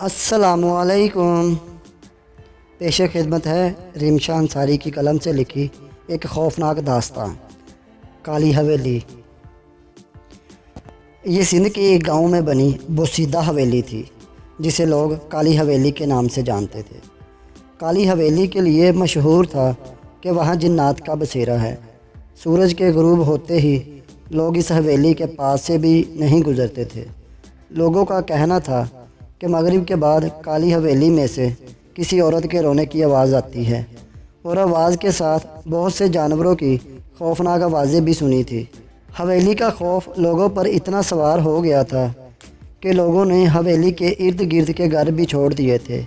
السلام علیکم۔ پیش خدمت ہے ریم شاہ انصاری کی قلم سے لکھی ایک خوفناک داستان، کالی حویلی۔ یہ سندھ کے ایک گاؤں میں بنی بوسیدہ حویلی تھی جسے لوگ کالی حویلی کے نام سے جانتے تھے۔ کالی حویلی کے لیے مشہور تھا کہ وہاں جنات کا بسیرا ہے۔ سورج کے غروب ہوتے ہی لوگ اس حویلی کے پاس سے بھی نہیں گزرتے تھے۔ لوگوں کا کہنا تھا کہ مغرب کے بعد کالی حویلی میں سے کسی عورت کے رونے کی آواز آتی ہے، اور آواز کے ساتھ بہت سے جانوروں کی خوفناک آوازیں بھی سنی تھی۔ حویلی کا خوف لوگوں پر اتنا سوار ہو گیا تھا کہ لوگوں نے حویلی کے ارد گرد کے گھر بھی چھوڑ دیے تھے۔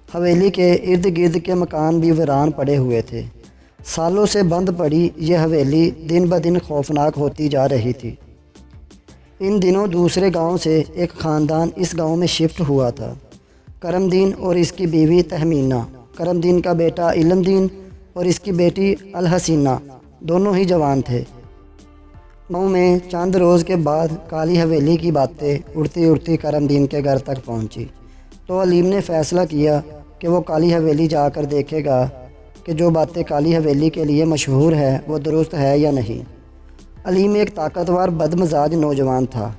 حویلی کے ارد گرد کے مکان بھی ویران پڑے ہوئے تھے۔ سالوں سے بند پڑی یہ حویلی دن بدن خوفناک ہوتی جا رہی تھی۔ ان دنوں دوسرے گاؤں سے ایک خاندان اس گاؤں میں شفٹ ہوا تھا۔ کرم دین اور اس کی بیوی تہمینہ، کرم دین کا بیٹا علم دین اور اس کی بیٹی الحسینہ دونوں ہی جوان تھے۔ گاؤں میں چند روز کے بعد کالی حویلی کی باتیں اڑتی اڑتی کرم دین کے گھر تک پہنچی، تو علیم نے فیصلہ کیا کہ وہ کالی حویلی جا کر دیکھے گا کہ جو باتیں کالی حویلی کے لیے مشہور ہے وہ درست ہے یا نہیں۔ علیم ایک طاقتور بدمزاج نوجوان تھا۔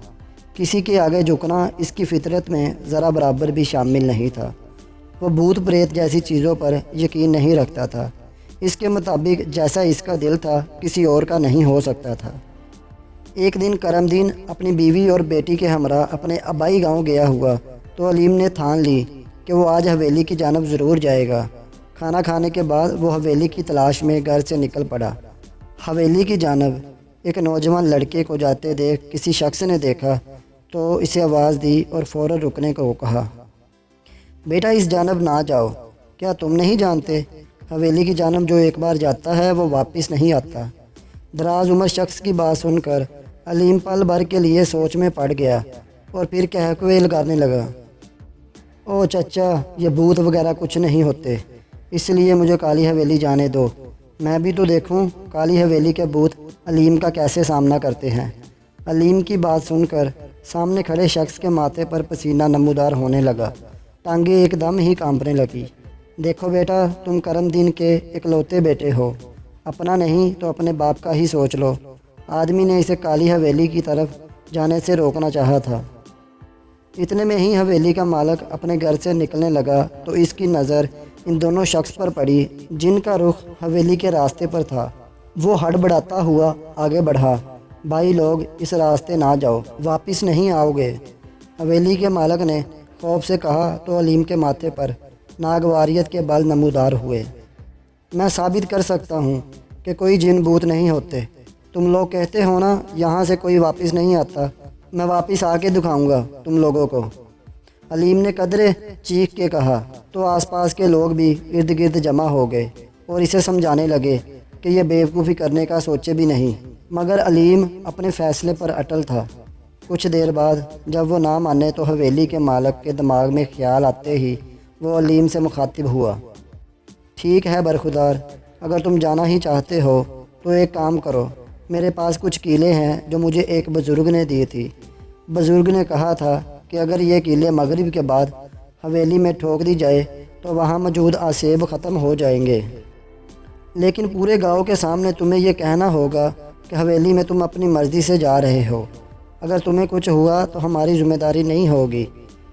کسی کے آگے جھکنا اس کی فطرت میں ذرا برابر بھی شامل نہیں تھا۔ وہ بھوت پریت جیسی چیزوں پر یقین نہیں رکھتا تھا۔ اس کے مطابق جیسا اس کا دل تھا کسی اور کا نہیں ہو سکتا تھا۔ ایک دن کرم دین اپنی بیوی اور بیٹی کے ہمراہ اپنے آبائی گاؤں گیا ہوا تو علیم نے ٹھان لی کہ وہ آج حویلی کی جانب ضرور جائے گا۔ کھانا کھانے کے بعد وہ حویلی کی تلاش میں گھر سے نکل پڑا۔ حویلی کی جانب ایک نوجوان لڑکے کو جاتے دیکھ کسی شخص نے دیکھا تو اسے آواز دی اور فوراً رکنے کو کہا۔ بیٹا اس جانب نہ جاؤ، کیا تم نہیں جانتے حویلی کی جانب جو ایک بار جاتا ہے وہ واپس نہیں آتا؟ دراز عمر شخص کی بات سن کر علیم پل بھر کے لیے سوچ میں پڑ گیا اور پھر کہکوے لگانے لگا۔ او چچا، یہ بھوت وغیرہ کچھ نہیں ہوتے، اس لیے مجھے کالی حویلی جانے دو، میں بھی تو دیکھوں کالی حویلی کے بھوت علیم کا کیسے سامنا کرتے ہیں۔ علیم کی بات سن کر سامنے کھڑے شخص کے ماتھے پر پسینہ نمودار ہونے لگا، ٹانگیں ایک دم ہی کانپنے لگی۔ دیکھو بیٹا، تم کرم دین کے اکلوتے بیٹے ہو، اپنا نہیں تو اپنے باپ کا ہی سوچ لو۔ آدمی نے اسے کالی حویلی کی طرف جانے سے روکنا چاہا تھا۔ اتنے میں ہی حویلی کا مالک اپنے گھر سے نکلنے لگا تو اس کی نظر ان دونوں شخص پر پڑی جن کا رخ حویلی کے راستے پر تھا۔ وہ ہڑبڑاتا ہوا آگے بڑھا۔ بھائی لوگ، اس راستے نہ جاؤ، واپس نہیں آؤ گے، حویلی کے مالک نے خوف سے کہا تو علیم کے ماتھے پر ناگواریت کے بل نمودار ہوئے۔ میں ثابت کر سکتا ہوں کہ کوئی جن بھوت نہیں ہوتے۔ تم لوگ کہتے ہو نا یہاں سے کوئی واپس نہیں آتا، میں واپس آ کے دکھاؤں گا تم لوگوں کو، علیم نے قدرے چیخ کے کہا۔ تو آس پاس کے لوگ بھی ارد گرد جمع ہو گئے اور اسے سمجھانے لگے کہ یہ بیوقوفی کرنے کا سوچے بھی نہیں، مگر علیم اپنے فیصلے پر اٹل تھا۔ کچھ دیر بعد جب وہ نہ مانے تو حویلی کے مالک کے دماغ میں خیال آتے ہی وہ علیم سے مخاطب ہوا۔ ٹھیک ہے برخودار، اگر تم جانا ہی چاہتے ہو تو ایک کام کرو، میرے پاس کچھ کیلیں ہیں جو مجھے ایک بزرگ نے دی تھی۔ بزرگ نے کہا تھا کہ اگر یہ کیلیں مغرب کے بعد حویلی میں ٹھوک دی جائے تو وہاں موجود آسیب ختم ہو جائیں گے، لیکن پورے گاؤں کے سامنے تمہیں یہ کہنا ہوگا کہ حویلی میں تم اپنی مرضی سے جا رہے ہو۔ اگر تمہیں کچھ ہوا تو ہماری ذمہ داری نہیں ہوگی۔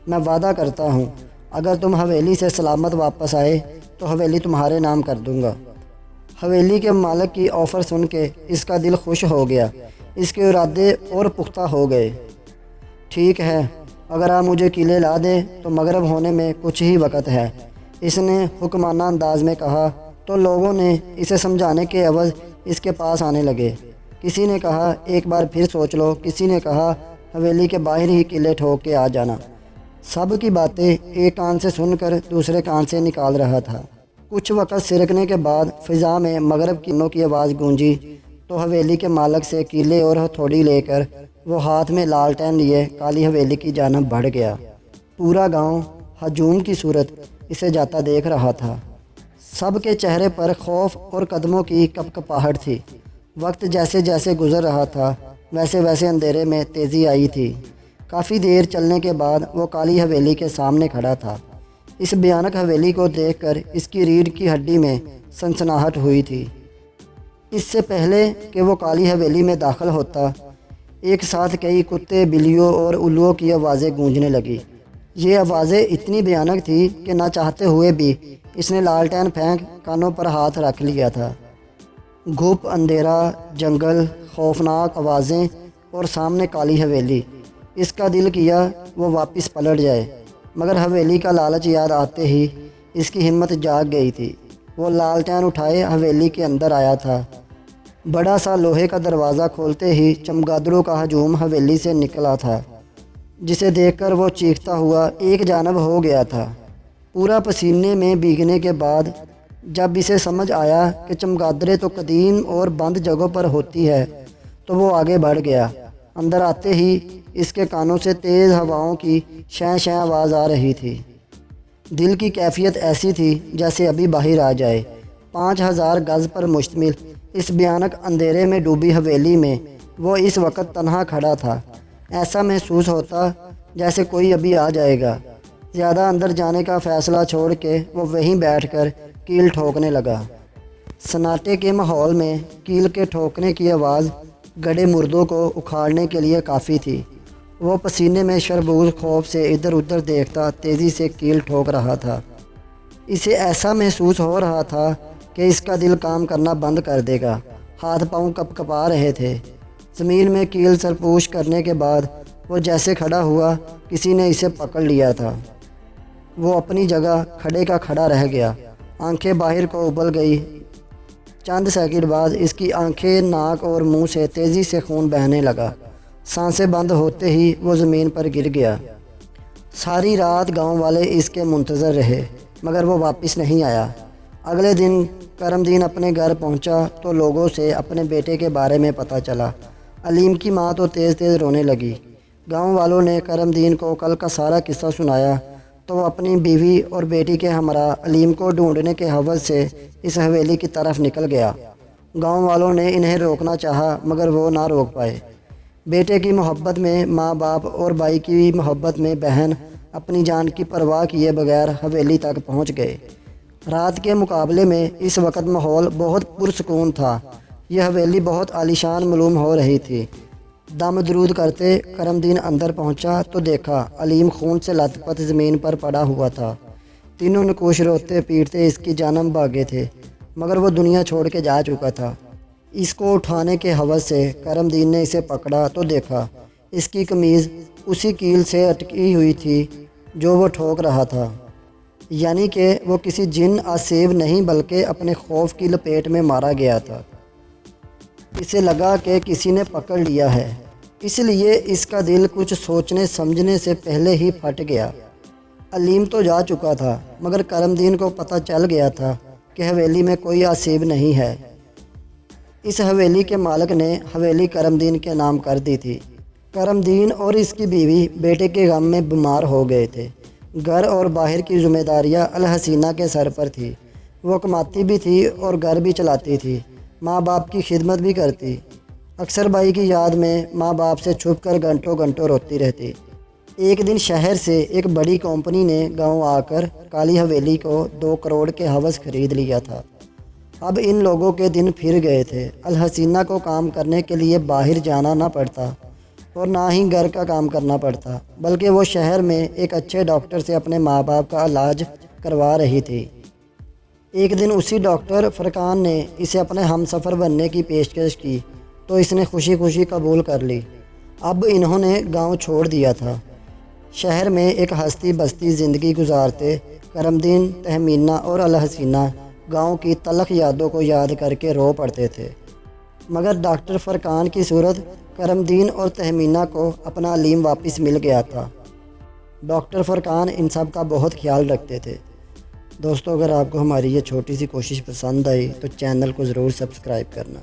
میں وعدہ کرتا ہوں اگر تم حویلی سے سلامت واپس آئے تو حویلی تمہارے نام کر دوں گا۔ حویلی کے مالک کی آفر سن کے اس کا دل خوش ہو گیا، اس کے ارادے اور پختہ ہو گئے۔ ٹھیک ہے، اگر آپ مجھے قلعے لا دیں تو مغرب ہونے میں کچھ ہی وقت ہے، اس نے حکمانہ انداز میں کہا تو لوگوں نے اسے سمجھانے کے عوض اس کے پاس آنے لگے۔ کسی نے کہا ایک بار پھر سوچ لو، کسی نے کہا حویلی کے باہر ہی قلعے ٹھوک کے آ جانا۔ سب کی باتیں ایک کان سے سن کر دوسرے کان سے نکال رہا تھا۔ کچھ وقت سرکنے کے بعد فضا میں مغرب کی آواز گونجی تو حویلی کے مالک سے قلعے اور ہتھوڑی لے کر وہ ہاتھ میں لالٹین لیے کالی حویلی کی جانب بڑھ گیا۔ پورا گاؤں ہجوم کی صورت اسے جاتا دیکھ رہا تھا۔ سب کے چہرے پر خوف اور قدموں کی کپکپاہٹ تھی۔ وقت جیسے جیسے گزر رہا تھا ویسے ویسے اندھیرے میں تیزی آئی تھی۔ کافی دیر چلنے کے بعد وہ کالی حویلی کے سامنے کھڑا تھا۔ اس بھیانک حویلی کو دیکھ کر اس کی ریڑھ کی ہڈی میں سنسناہٹ ہوئی تھی۔ اس سے پہلے کہ وہ کالی حویلی میں داخل ہوتا، ایک ساتھ کئی کتے، بلیوں اور الوؤں کی آوازیں گونجنے لگی۔ یہ آوازیں اتنی بھیانک تھی کہ نہ چاہتے ہوئے بھی اس نے لالٹین پھینک کانوں پر ہاتھ رکھ لیا تھا۔ گھپ، اندھیرا، جنگل، خوفناک آوازیں اور سامنے کالی حویلی۔ اس کا دل کیا وہ واپس پلٹ جائے، مگر حویلی کا لالچ یاد آتے ہی اس کی ہمت جاگ گئی تھی۔ وہ لالٹین اٹھائے حویلی کے اندر آیا تھا۔ بڑا سا لوہے کا دروازہ کھولتے ہی چمگادڑوں کا ہجوم حویلی سے نکلا تھا، جسے دیکھ کر وہ چیختا ہوا ایک جانب ہو گیا تھا۔ پورا پسینے میں بھیگنے کے بعد جب اسے سمجھ آیا کہ چمگادڑیں تو قدیم اور بند جگہوں پر ہوتی ہے، تو وہ آگے بڑھ گیا۔ اندر آتے ہی اس کے کانوں سے تیز ہواؤں کی شیں شیں آواز آ رہی تھی۔ دل کی کیفیت ایسی تھی جیسے ابھی باہر آ جائے۔ 5000 گز پر مشتمل اس بھیانک اندھیرے میں ڈوبی حویلی میں وہ اس وقت تنہا کھڑا تھا۔ ایسا محسوس ہوتا جیسے کوئی ابھی آ جائے گا۔ زیادہ اندر جانے کا فیصلہ چھوڑ کے وہ وہیں بیٹھ کر کیل ٹھوکنے لگا۔ سناٹے کے ماحول میں کیل کے ٹھوکنے کی آواز گڑھے مردوں کو اکھاڑنے کے لیے کافی تھی۔ وہ پسینے میں شربور خوف سے ادھر ادھر دیکھتا تیزی سے کیل ٹھوک رہا تھا۔ اسے ایسا محسوس ہو رہا تھا کہ اس کا دل کام کرنا بند کر دے گا۔ ہاتھ پاؤں کپ کپا رہے تھے۔ زمین میں کیل سرپوش کرنے کے بعد وہ جیسے کھڑا ہوا کسی نے اسے پکڑ لیا تھا۔ وہ اپنی جگہ کھڑے کا کھڑا رہ گیا، آنکھیں باہر کو ابل گئی۔ چند سیکنڈ بعد اس کی آنکھیں، ناک اور منہ سے تیزی سے خون بہنے لگا۔ سانسیں بند ہوتے ہی وہ زمین پر گر گیا۔ ساری رات گاؤں والے اس کے منتظر رہے، مگر وہ واپس نہیں آیا۔ اگلے دن کرم دین اپنے گھر پہنچا تو لوگوں سے اپنے بیٹے کے بارے میں پتہ چلا۔ علیم کی ماں تو تیز تیز رونے لگی۔ گاؤں والوں نے کرم دین کو کل کا سارا قصہ سنایا تو وہ اپنی بیوی اور بیٹی کے ہمراہ علیم کو ڈھونڈنے کے ہوس سے اس حویلی کی طرف نکل گیا۔ گاؤں والوں نے انہیں روکنا چاہا مگر وہ نہ روک پائے۔ بیٹے کی محبت میں ماں باپ اور بھائی کی محبت میں بہن اپنی جان کی پرواہ کیے بغیر حویلی تک پہنچ گئے۔ رات کے مقابلے میں اس وقت ماحول بہت پرسکون تھا۔ یہ حویلی بہت عالیشان معلوم ہو رہی تھی۔ دم درود کرتے کرم دین اندر پہنچا تو دیکھا علیم خون سے لت پت زمین پر پڑا ہوا تھا۔ تینوں نقوش روتے پیٹتے اس کی جانب بھاگے تھے، مگر وہ دنیا چھوڑ کے جا چکا تھا۔ اس کو اٹھانے کے ہوس سے کرم دین نے اسے پکڑا تو دیکھا اس کی قمیض اسی کیل سے اٹکی ہوئی تھی جو وہ ٹھوک رہا تھا، یعنی کہ وہ کسی جن آسیب نہیں بلکہ اپنے خوف کی لپیٹ میں مارا گیا تھا۔ اسے لگا کہ کسی نے پکڑ لیا ہے، اس لیے اس کا دل کچھ سوچنے سمجھنے سے پہلے ہی پھٹ گیا۔ علیم تو جا چکا تھا، مگر کرم دین کو پتہ چل گیا تھا کہ حویلی میں کوئی آسیب نہیں ہے۔ اس حویلی کے مالک نے حویلی کرم دین کے نام کر دی تھی۔ کرم دین اور اس کی بیوی بیٹے کے غم میں بیمار ہو گئے تھے۔ گھر اور باہر کی ذمہ داریاں الحسینہ کے سر پر تھی۔ وہ کماتی بھی تھی اور گھر بھی چلاتی تھی، ماں باپ کی خدمت بھی کرتی۔ اکثر بھائی کی یاد میں ماں باپ سے چھپ کر گھنٹوں گھنٹوں روتی رہتی۔ ایک دن شہر سے ایک بڑی کمپنی نے گاؤں آ کر کالی حویلی کو 2 کروڑ کے ہوس خرید لیا تھا۔ اب ان لوگوں کے دن پھر گئے تھے۔ الحسینہ کو کام کرنے کے لیے باہر جانا نہ پڑتا اور نہ ہی گھر کا کام کرنا پڑتا، بلکہ وہ شہر میں ایک اچھے ڈاکٹر سے اپنے ماں باپ کا علاج کروا رہی تھی۔ ایک دن اسی ڈاکٹر فرقان نے اسے اپنے ہم سفر بننے کی پیشکش کی تو اس نے خوشی خوشی قبول کر لی۔ اب انہوں نے گاؤں چھوڑ دیا تھا۔ شہر میں ایک ہستی بستی زندگی گزارتے کرم دین، تہمینہ اور الحسینہ گاؤں کی تلخ یادوں کو یاد کر کے رو پڑتے تھے، مگر ڈاکٹر فرقان کی صورت کرم دین اور تہمینہ کو اپنا علیم واپس مل گیا تھا۔ ڈاکٹر فرقان ان سب کا بہت خیال رکھتے تھے۔ دوستو، اگر آپ کو ہماری یہ چھوٹی سی کوشش پسند آئی تو چینل کو ضرور سبسکرائب کرنا۔